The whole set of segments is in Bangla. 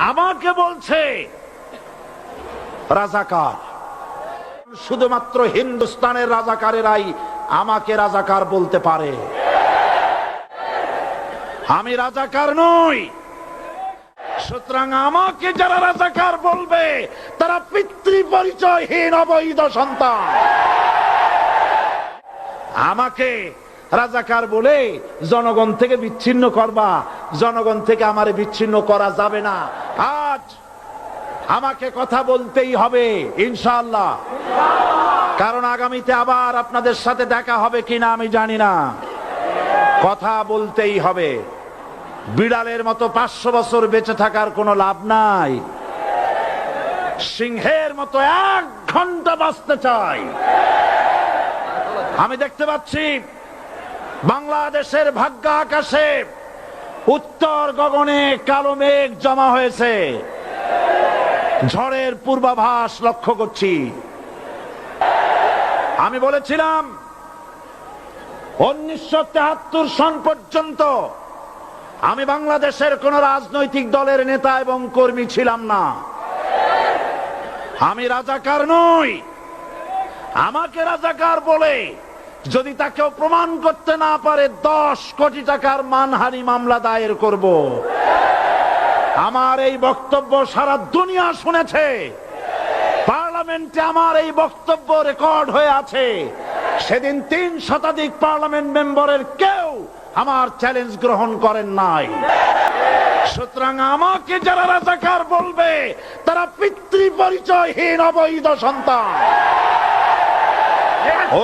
আমাকে বলছে রাজাকার। শুধুমাত্র হিন্দুস্তানের রাজাকারেরাই আমাকে রাজাকার বলতে পারে, আমি রাজাকার নই। সুতরাং আমাকে যারা রাজাকার বলবে তারা পিতৃ পরিচয়হীন অবৈধ সন্তান। আমাকে রাজাকার বলে জনগণ থেকে বিচ্ছিন্ন করবা, জনগণ থেকে আমারে বিচ্ছিন্ন করা যাবে না। আজ আমাকে কথা বলতেই হবে ইনশাআল্লাহ, কারণ আগামীতে আবার আপনাদের সাথে দেখা হবে কিনা আমি জানি না। কথা বলতেই হবে। বিড়ালের মতো 500 বছর বেঁচে থাকার কোনো লাভ নাই। সিংহের মতো 1 ঘন্টা বাঁচতে চাই। আমি দেখতে পাচ্ছি বাংলাদেশের ভাগ্য আকাশে উত্তর গগনে কালো মেঘ জমা হয়েছে, ঝড়ের পূর্বাভাস লক্ষ্য করছি। আমি বলেছিলাম 1973 সন পর্যন্ত আমি বাংলাদেশের কোন রাজনৈতিক দলের নেতা এবং কর্মী ছিলাম না। আমি রাজাকার নই। আমাকে রাজাকার বলে যদি তাকেও প্রমাণ করতে না পারে 10 কোটি টাকার মানহানি মামলা দায়ের করব। আমার এই বক্তব্য সারা দুনিয়া শুনেছে। পার্লামেন্টে আমার এই বক্তব্য রেকর্ড হয়ে আছে। সেদিন 3 শতাধিক পার্লামেন্ট মেম্বারের কেউ আমার চ্যালেঞ্জ গ্রহণ করেন নাই। সুতরাং আমাকে যারা রাজাকার বলবে তারা পিতৃ পরিচয়হীন অবৈধ সন্তান।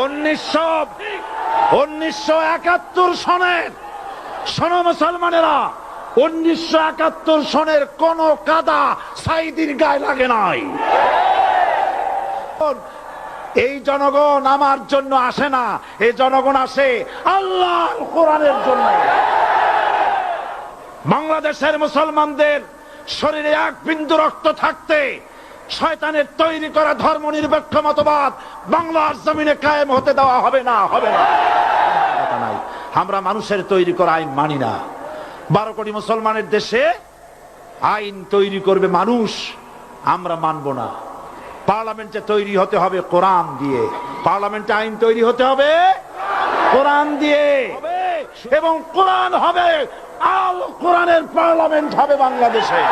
1971 সনের, শোনো মুসলমানেরা, 1971 সনের কোন কাদা সাইদির গায়ে লাগে নাই। এই জনগণ আমার জন্য আসে না, এই জনগণ আসে আল্লাহর কোরআনের জন্য। বাংলাদেশের মুসলমানদের শরীরে 1 বিন্দু রক্ত থাকতে শয়তানের তৈরি করা ধর্মনিরপেক্ষ মতবাদ বাংলার জমিনে কায়েম হতে দেওয়া হবে না, হবে না। আমরা মানুষের তৈরি করা আইন মানি না। 12 কোটি মুসলমানের দেশে আইন তৈরি করবে মানুষ, আমরা মানব না। পার্লামেন্টে তৈরি হতে হবে কোরআন দিয়ে, পার্লামেন্টে আইন তৈরি হতে হবে কোরআন দিয়ে, এবং কোরআন হবে আল কোরআনের পার্লামেন্ট হবে বাংলাদেশে।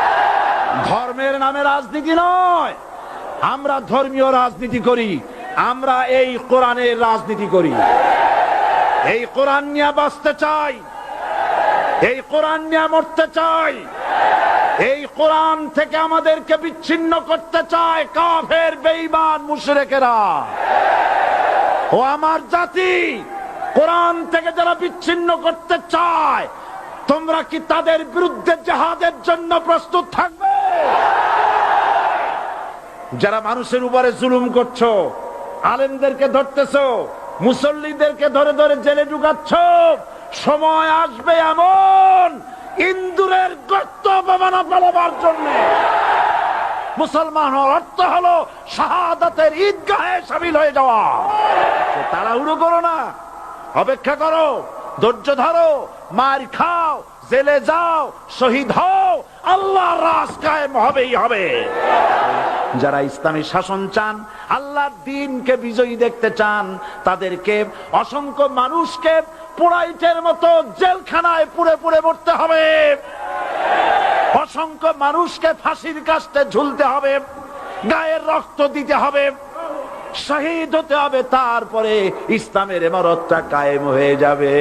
ধর্মের নামে রাজনীতি নয়, আমরা ধর্মীয় রাজনীতি করি, আমরা এই কোরআনের রাজনীতি করি। এই কোরআন নিয়ে বাঁচতে চাই, এই কোরআন নিয়ে মরতে চাই। এই কোরআন থেকে আমাদেরকে বিচ্ছিন্ন করতে চায় কাফের বেঈমান মুশরিকেরা। ও আমার জাতি, কোরআন থেকে যারা বিচ্ছিন্ন করতে চায়, তোমরা কি তাদের বিরুদ্ধে জিহাদের জন্য প্রস্তুত থাকবে? যারা মানুষের উপরে জুলুম করছো, আলেমদেরকে ধরতেছো, মুসল্লিদেরকে ধরে ধরে জেলে ঢুকাচ্ছ, সময় আসবে এমন ইন্দুরের গর্ত অপমানা পালাবার জন্য। মুসলমান হওয়ার অর্থ হলো শাহাদাতের ঈদগাহে শামিল হয়ে যাওয়া। তাড়াহুড়ো করো না, অপেক্ষা করো, ধৈর্য ধরো, মার খাও, জেলে যাও, শহীদ হও, আল্লাহর রাজ কায়েম হবেই হবে। যারা ইসলামী শাসন চান, আল্লাহর দ্বীনকে বিজয়ী দেখতে চান, তাদেরকে অসংখ্য মানুষকে পোড়াইটের মতো জেলখানায় পুড়ে পুড়ে মরতে হবে, অসংখ্য মানুষকে ফাঁসির কাস্টে ঝুলতে হবে, গায়ের রক্ত দিতে হবে, শহীদ হতে হবে, তারপরে ইসলামের ইমারতটা কায়েম হয়ে যাবে।